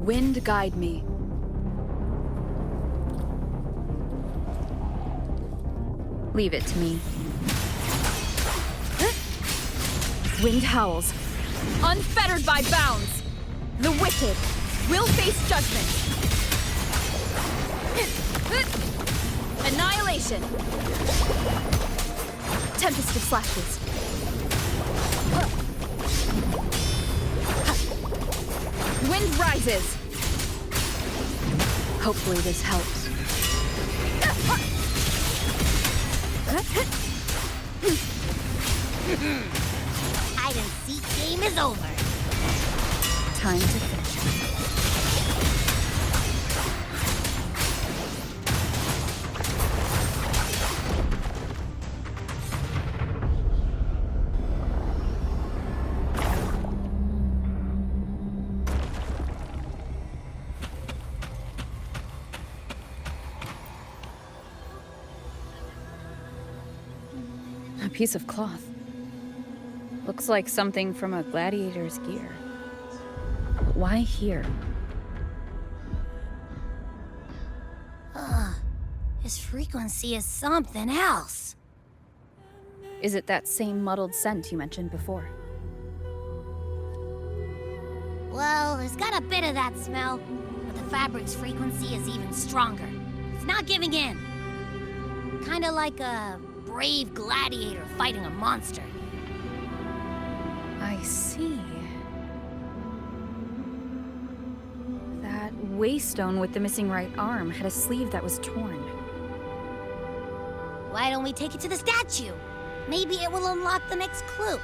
Wind guide me. Leave it to me. Wind howls, unfettered by bounds. The wicked will face judgment. Annihilation. Tempest of slashes. Wind rises. Hopefully this helps. Hide and seek game is over. Time to finish. A piece of cloth. Looks like something from a gladiator's gear. Why here? His frequency is something else. Is it that same muddled scent you mentioned before? Well, there's got a bit of that smell, but the fabric's frequency is even stronger. It's not giving in. Kinda like a brave gladiator fighting a monster. I see. That waystone with the missing right arm had a sleeve that was torn. Why don't we take it to the statue? Maybe it will unlock the next clue.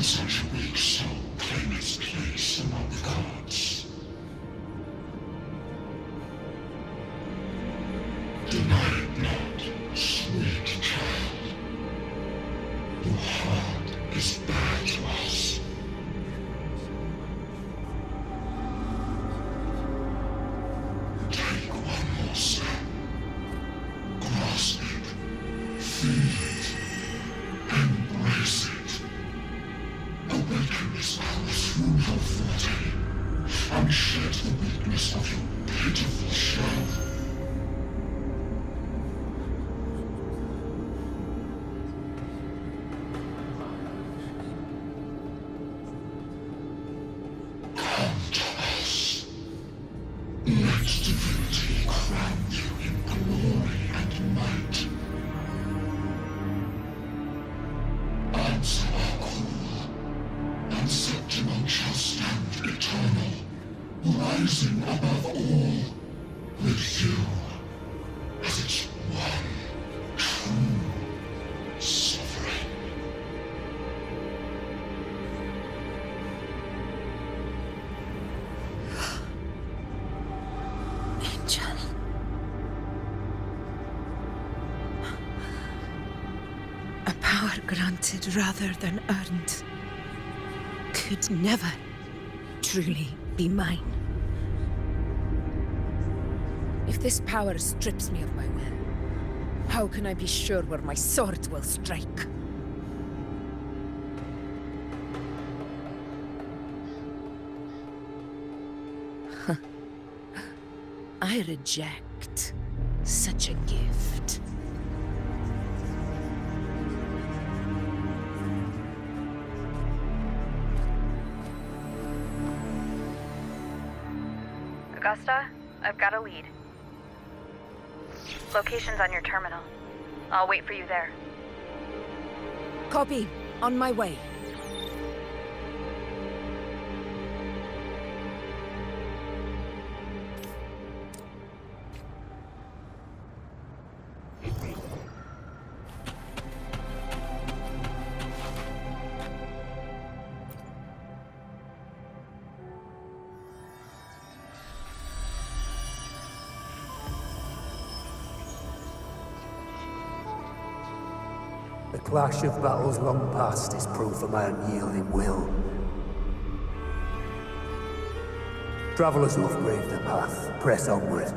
Such a weak soul claim its place among the gods. Deny it not, sweet child. Your heart is bare to us. Take one more step. Grasp it. Feel it. Embrace it. Awaken this power through your forte, and shed the weakness of your pitiful shell. Come to us. Let divinity crown you in glory and might. Answer our call. And Septimum shall stand eternal, rising above all, with you as its one true sovereign. Angel. A power granted rather than earned. Could never truly be mine. If this power strips me of my will, how can I be sure where my sword will strike? I reject such a gift. Augusta, I've got a lead. Location's on your terminal. I'll wait for you there. Copy. On my way. The clash of battles long past is proof of my unyielding will. Travelers who have braved the path, press onward.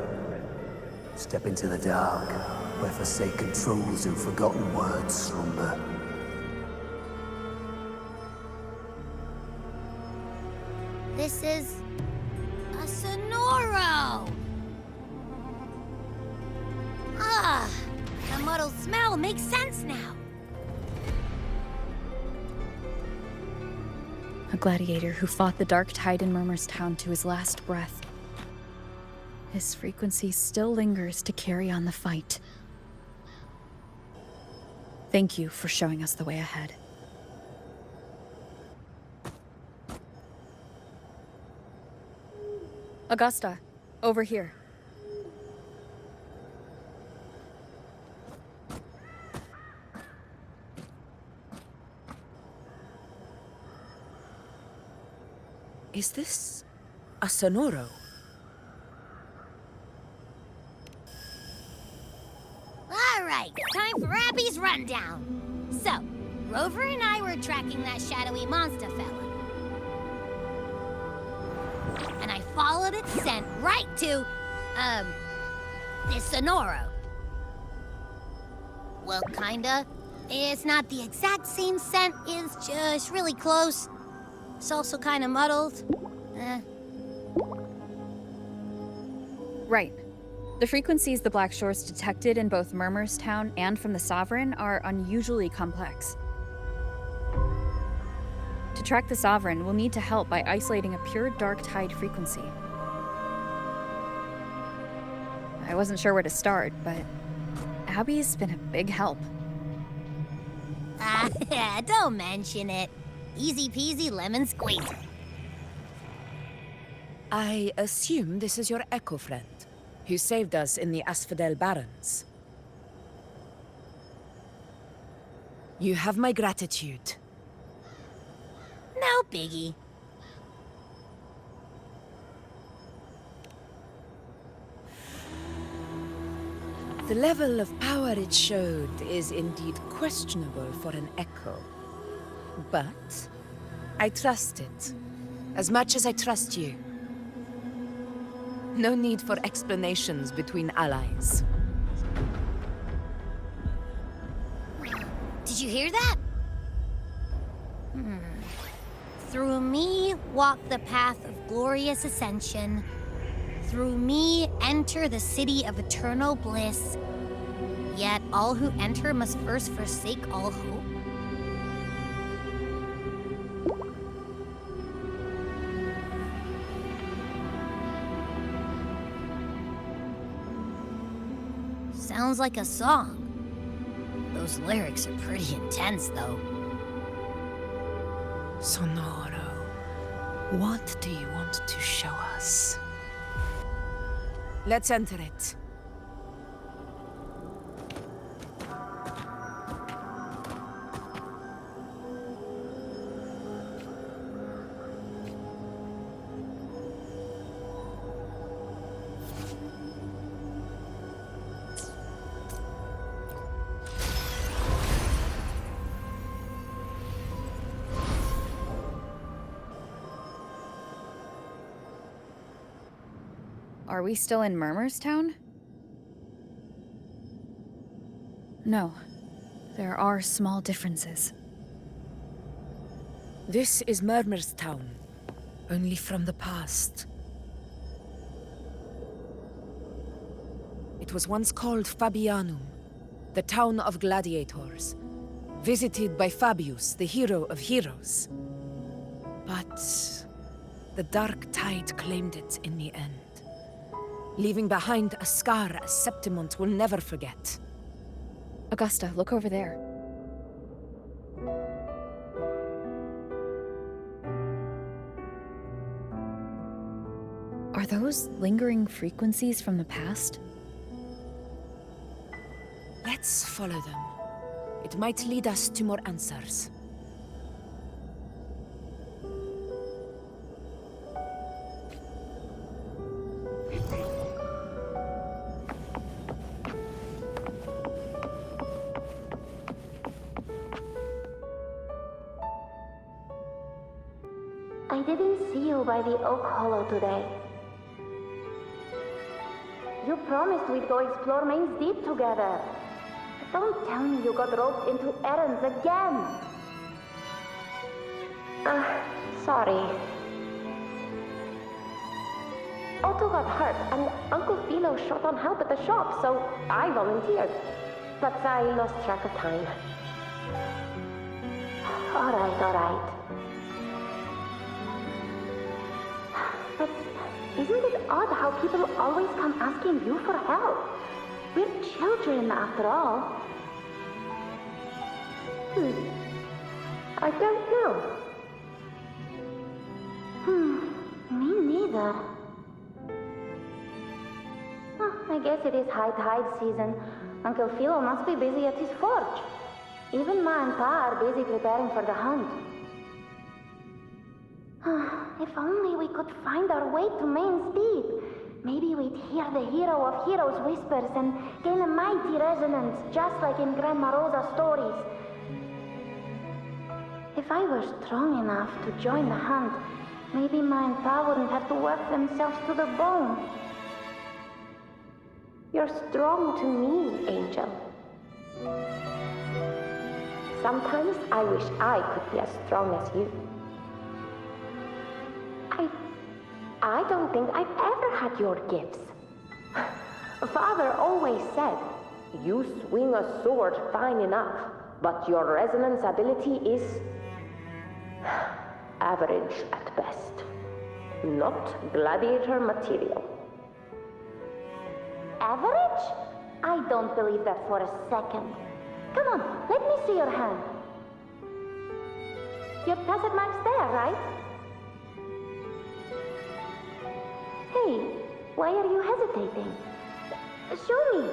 Step into the dark, where forsaken truths and forgotten words slumber. This is... a Sonoro! Ah, the muddled smell makes sense now. A gladiator who fought the dark tide in Murmur's Town to his last breath. His frequency still lingers to carry on the fight. Thank you for showing us the way ahead. Augusta, over here. Is this a Sonoro? All right, time for Abby's rundown. So, Rover and I were tracking that shadowy monster fella. And I followed its scent right to, this Sonoro. Well, kinda. It's not the exact same scent, it's just really close. It's also kinda muddled. Right. The frequencies the Black Shores detected in both Murmur's Town and from the Sovereign are unusually complex. To track the Sovereign, we'll need to help by isolating a pure dark tide frequency. I wasn't sure where to start, but Abby's been a big help. Don't mention it. Easy peasy lemon squeezy. I assume this is your Echo friend, who saved us in the Asphodel Barrens. You have my gratitude. No biggie. The level of power it showed is indeed questionable for an Echo. But I trust it, as much as I trust you. No need for explanations between allies. Did you hear that? Through me walk the path of glorious ascension. Through me enter the city of eternal bliss. Yet all who enter must first forsake all hope. Sounds like a song. Those lyrics are pretty intense, though. Sonoro, what do you want to show us? Let's enter it. Are we still in Murmur's Town? No. There are small differences. This is Murmur's Town, only from the past. It was once called Fabianum, the town of gladiators, visited by Fabius, the hero of heroes. But the dark tide claimed it in the end, leaving behind a scar Septimont will never forget. Augusta, look over there. Are those lingering frequencies from the past? Let's follow them. It might lead us to more answers. didn't see you by the Oak Hollow today. You promised we'd go explore Main's Deep together. But don't tell me you got roped into errands again. Sorry. Otto got hurt, and Uncle Philo short on help at the shop, so I volunteered. But I lost track of time. All right. But isn't it odd how people always come asking you for help? We're children, after all. I don't know. Me neither. I guess it is high tide season. Uncle Philo must be busy at his forge. Even Ma and Pa are busy preparing for the hunt. If only we could find our way to Main's Deep. Maybe we'd hear the hero of heroes whispers and gain a mighty resonance, just like in Grandma Rosa's stories. If I were strong enough to join the hunt, maybe Ma and Pa wouldn't have to work themselves to the bone. You're strong to me, Angel. Sometimes I wish I could be as strong as you. I don't think I've ever had your gifts. Father always said, you swing a sword fine enough, but your resonance ability is average at best. Not gladiator material. Average? I don't believe that for a second. Come on, let me see your hand. Your tacit mark's there, right? Hey, why are you hesitating? Show me.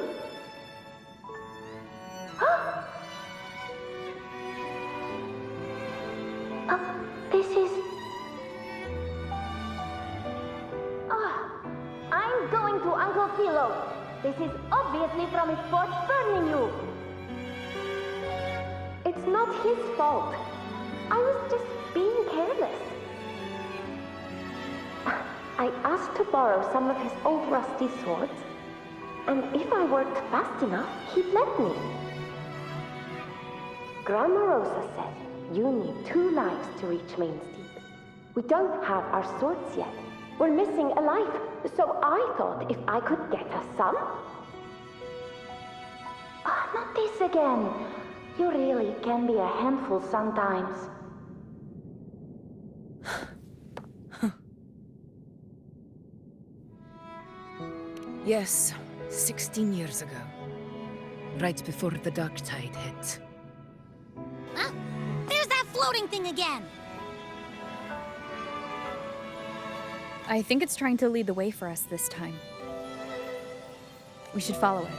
This is... I'm going to Uncle Philo. This is obviously from his forge burning you. It's not his fault. I was just being careless. I asked to borrow some of his old rusty swords, and if I worked fast enough, he'd let me. Grandma Rosa said you need 2 lives to reach Main's Deep. We don't have our swords yet. We're missing a life, so I thought if I could get us some... not this again. You really can be a handful sometimes. Yes, 16 years ago. Right before the dark tide hit. Huh? There's that floating thing again! I think it's trying to lead the way for us this time. We should follow it.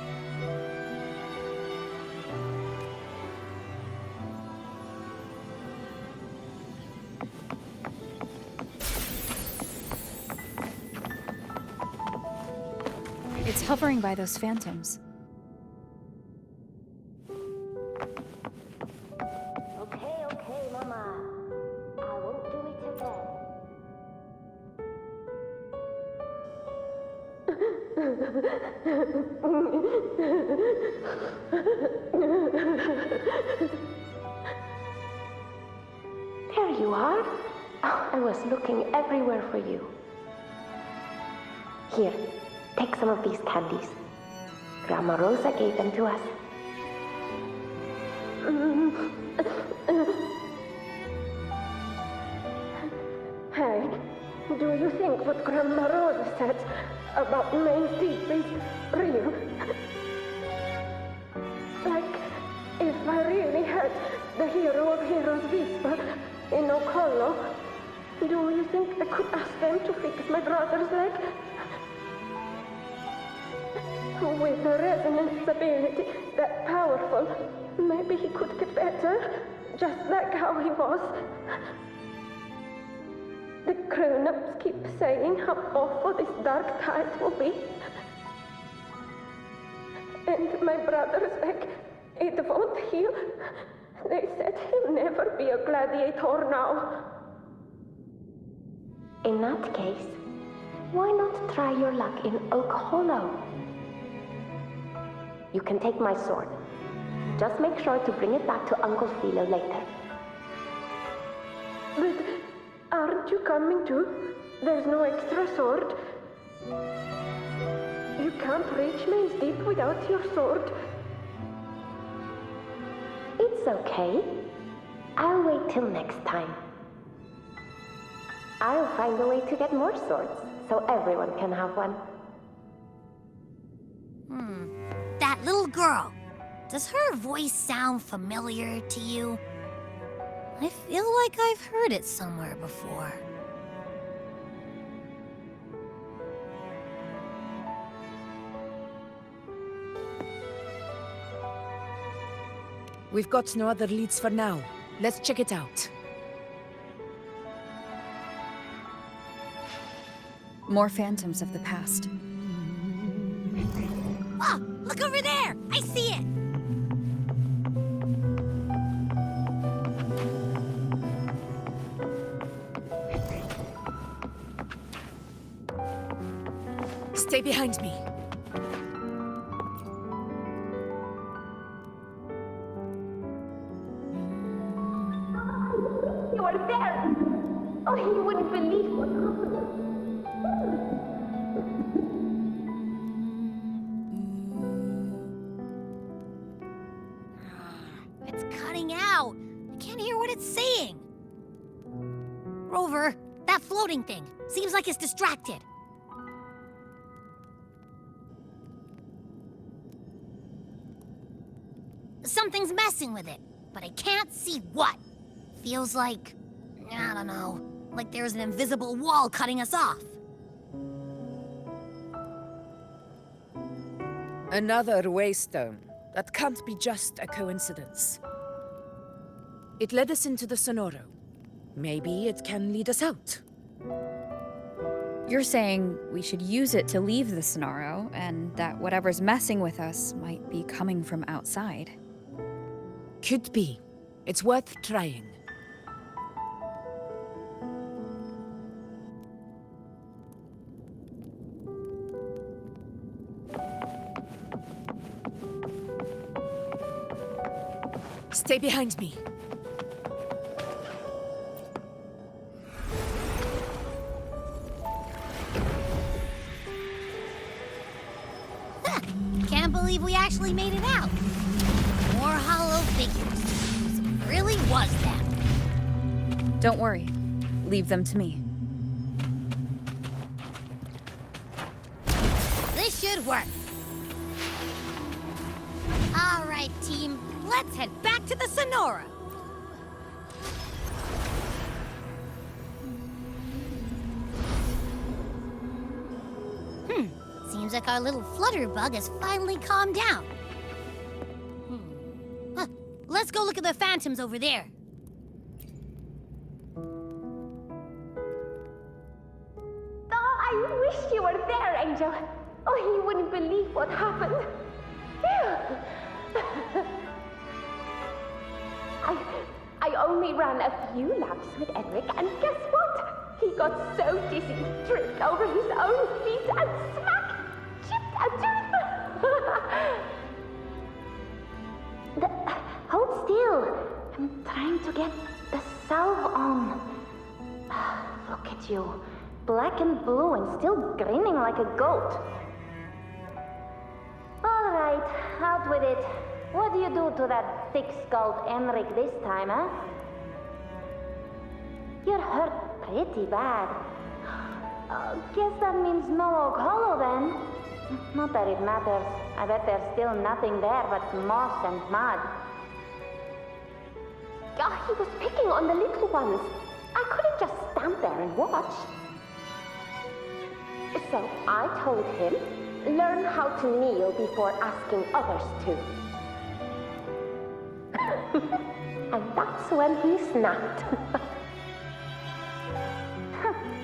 It's hovering by those phantoms. Okay, Mama. I won't do it again. There you are. Oh, I was looking everywhere for you. Here, take some of these candies. Grandma Rosa gave them to us. Hey, do you think what Grandma Rosa said about Main's Deep is real? Like, if I really had the hero of heroes whisper in Oak Hollow, do you think I could ask them to fix my brother's leg? With the resonance ability that powerful, maybe he could get better, just like how he was. The grown-ups keep saying how awful this dark tide will be. And my brother's leg, it won't heal. They said he'll never be a gladiator now. In that case, why not try your luck in Oak Hollow? You can take my sword. Just make sure to bring it back to Uncle Philo later. But aren't you coming too? There's no extra sword. You can't reach Maze Deep without your sword. It's okay. I'll wait till next time. I'll find a way to get more swords, so everyone can have one. That little girl. Does her voice sound familiar to you? I feel like I've heard it somewhere before. We've got no other leads for now. Let's check it out. More phantoms of the past. Oh, look over there! I see it! Stay behind me. You are there! Oh, you wouldn't believe what happened. It's cutting out. I can't hear what it's saying. Rover, that floating thing. Seems like it's distracted. Something's messing with it, but I can't see what. Feels like, I don't know, like there's an invisible wall cutting us off. Another waystone. That can't be just a coincidence. It led us into the Sonoro. Maybe it can lead us out. You're saying we should use it to leave the Sonoro, and that whatever's messing with us might be coming from outside. Could be. It's worth trying. Stay behind me. Can't believe we actually made it out. More hollow figures. It really was them. Don't worry. Leave them to me. This should work. All right, team. Let's head back to the Sonora. Seems like our little flutterbug has finally calmed down. Let's go look at the phantoms over there. Oh, I wish you were there, Angel. Oh, you wouldn't believe what happened. I only ran a few laps with Edric, and guess what? He got so dizzy, tripped over his own feet, and smack! Chipped a tooth! Hold still. I'm trying to get the salve on. Look at you. Black and blue and still grinning like a goat. All right, out with it. What do you do to that thick-skulled Enric this time, huh? You're hurt pretty bad. Guess that means no Oak Hollow, then. Not that it matters. I bet there's still nothing there but moss and mud. He was picking on the little ones. I couldn't just stand there and watch. So I told him, learn how to kneel before asking others to. And that's when he snapped.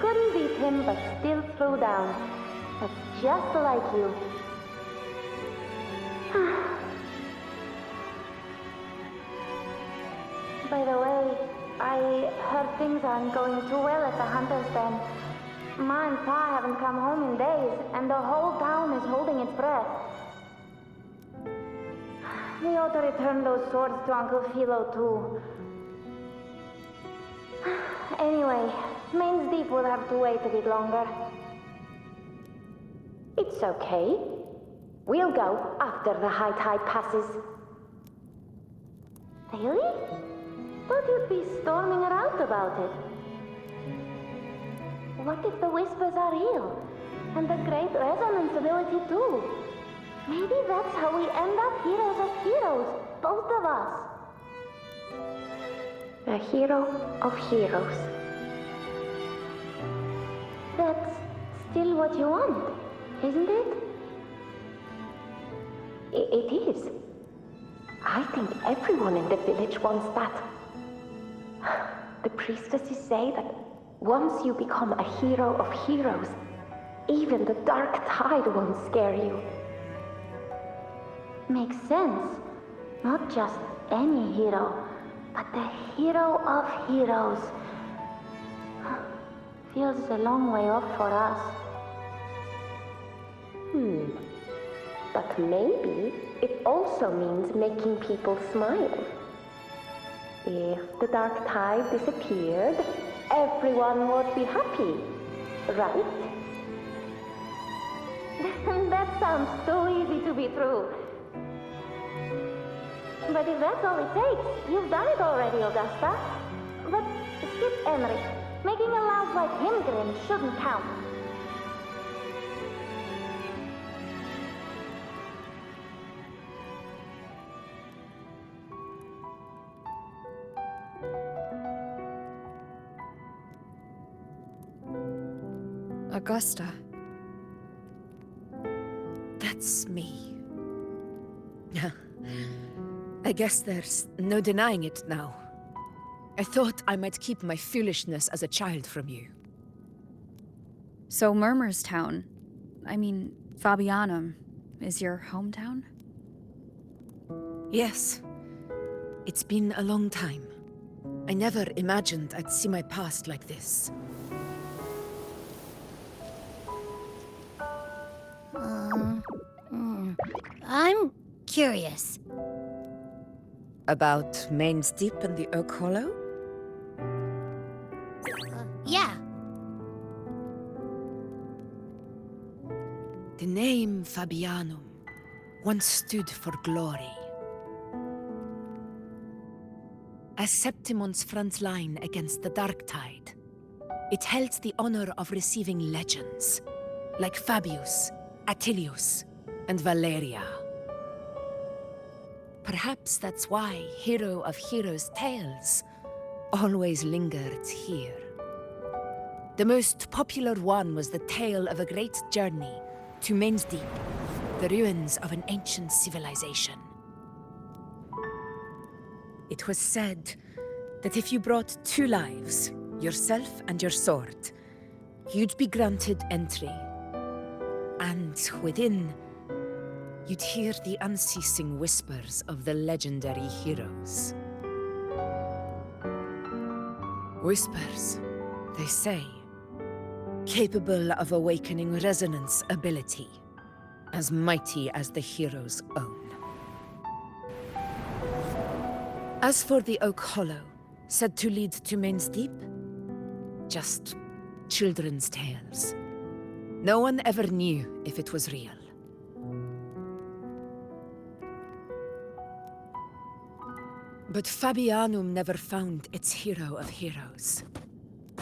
Couldn't beat him, but still threw down. That's just like you. By the way, I heard things aren't going too well at the Hunter's Den. Ma and Pa haven't come home in days, and the whole town is holding its breath. We ought to return those swords to Uncle Philo, too. Anyway, Main's Deep will have to wait a bit longer. It's okay. We'll go after the high tide passes. Really? Thought you'd be storming around about it. What if the whispers are real? And the great resonance ability too? Maybe that's how we end up heroes of heroes, both of us. A hero of heroes. That's still what you want, isn't it? It is. I think everyone in the village wants that. The priestesses say that once you become a hero of heroes, even the dark tide won't scare you. Makes sense. Not just any hero, but the hero of heroes. Feels a long way off for us. But maybe it also means making people smile. If the dark tide disappeared, everyone would be happy, right? That sounds too easy to be true. But if that's all it takes, you've done it already, Augusta. But skip Emmerich. Making a louse like him grin shouldn't count. Augusta. That's me. I guess there's no denying it now. I thought I might keep my foolishness as a child from you. So Murmurstown, Fabianum, is your hometown? Yes. It's been a long time. I never imagined I'd see my past like this. I'm curious. About Main's Deep and the Oak Hollow? Yeah. The name Fabianum once stood for glory. As Septimon's front line against the Dark Tide, it held the honor of receiving legends, like Fabius, Attilius, and Valeria. Perhaps that's why Hero of Heroes' tales always lingered here. The most popular one was the tale of a great journey to Main's Deep, the ruins of an ancient civilization. It was said that if you brought 2 lives, yourself and your sword, you'd be granted entry. And within, you'd hear the unceasing whispers of the legendary heroes. Whispers, they say, capable of awakening resonance ability, as mighty as the hero's own. As for the Oak Hollow, said to lead to Main's Deep, just children's tales. No one ever knew if it was real. But Fabianum never found its hero of heroes.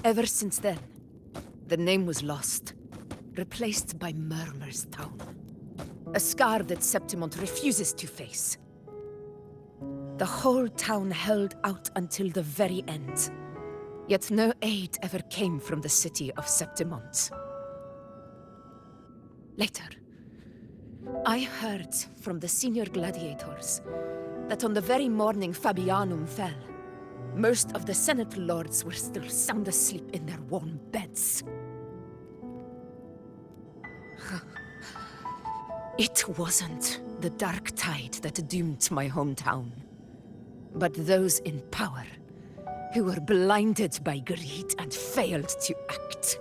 Ever since then, the name was lost, replaced by Murmurstown. A scar that Septimont refuses to face. The whole town held out until the very end, yet no aid ever came from the city of Septimont. Later, I heard from the senior gladiators that on the very morning Fabianum fell, most of the Senate lords were still sound asleep in their warm beds. It wasn't the dark tide that doomed my hometown, but those in power who were blinded by greed and failed to act.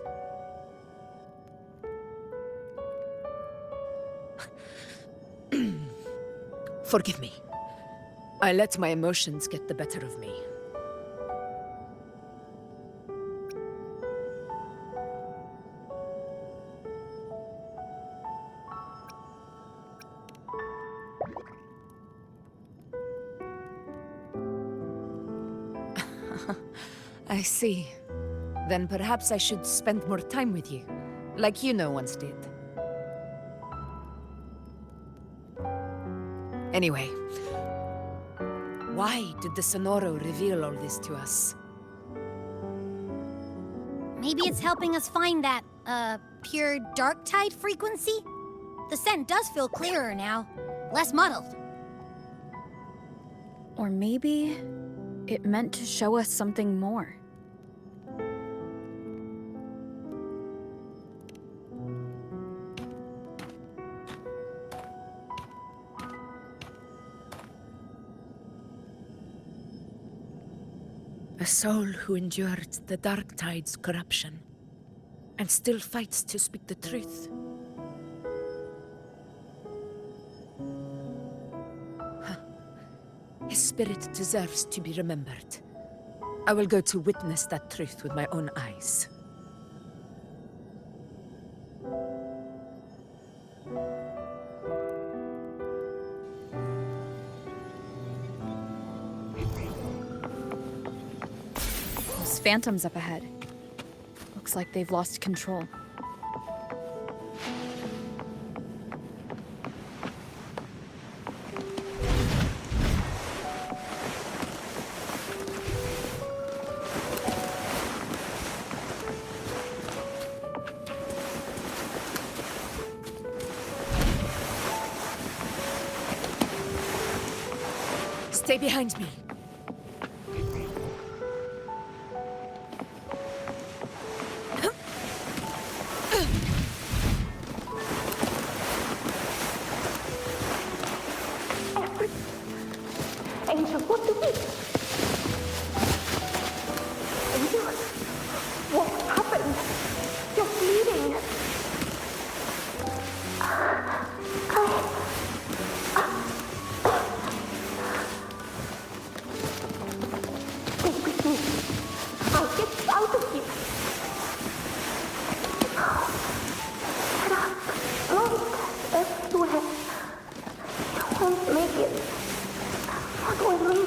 Forgive me. I let my emotions get the better of me. I see. Then perhaps I should spend more time with you, like Yuno once did. Anyway, why did the Sonoro reveal all this to us? Maybe it's helping us find that, pure dark tide frequency? The scent does feel clearer now, less muddled. Or maybe it meant to show us something more. A soul who endured the Dark Tide's corruption, and still fights to speak the truth. His spirit deserves to be remembered. I will go to witness that truth with my own eyes. Those phantoms up ahead. Looks like they've lost control. Stay behind me. Angel, what do we... Angel? What happened? You're bleeding. Stay with me. I'll get you out of here. Shut up. Blood everywhere. You won't make it. What will we...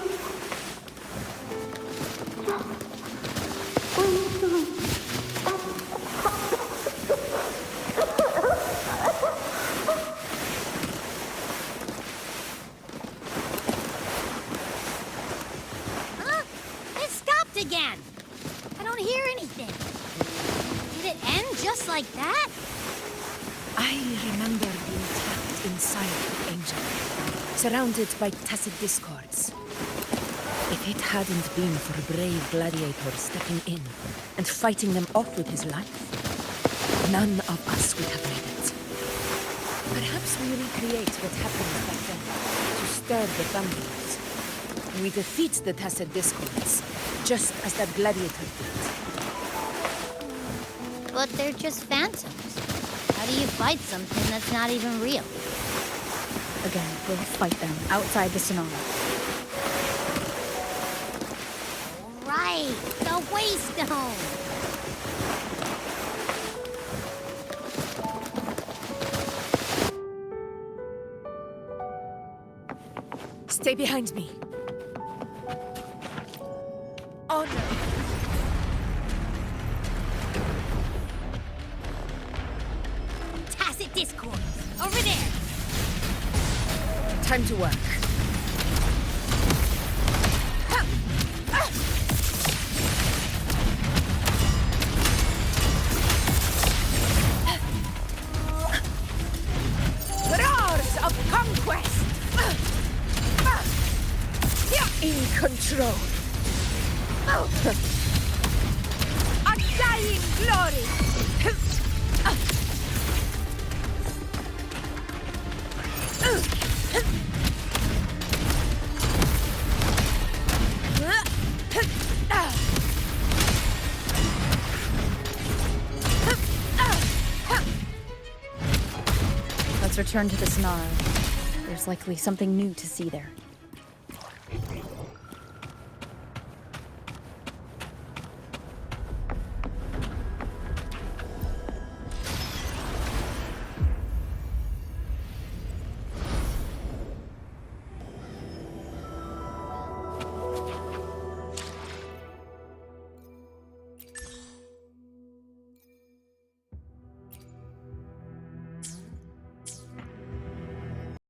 Just breathe to me. Huh? It stopped again! I don't hear anything. Did it end just like that? I remember being trapped inside the Angel, surrounded by tacit discords. If it hadn't been for a brave gladiator stepping in and fighting them off with his life, none of us would have made it. Perhaps we recreate what happened back then to stir the thunders. We defeat the tacit discords, just as that gladiator did. But they're just phantoms. How do you fight something that's not even real? Again, we'll fight them outside the Sonoro. Right, the Waystone! Stay behind me. Honor. Tacit discord! Over there! Time to work. Roars of conquest! In control. Undying glory! Let's return to the Sonoro. There's likely something new to see there.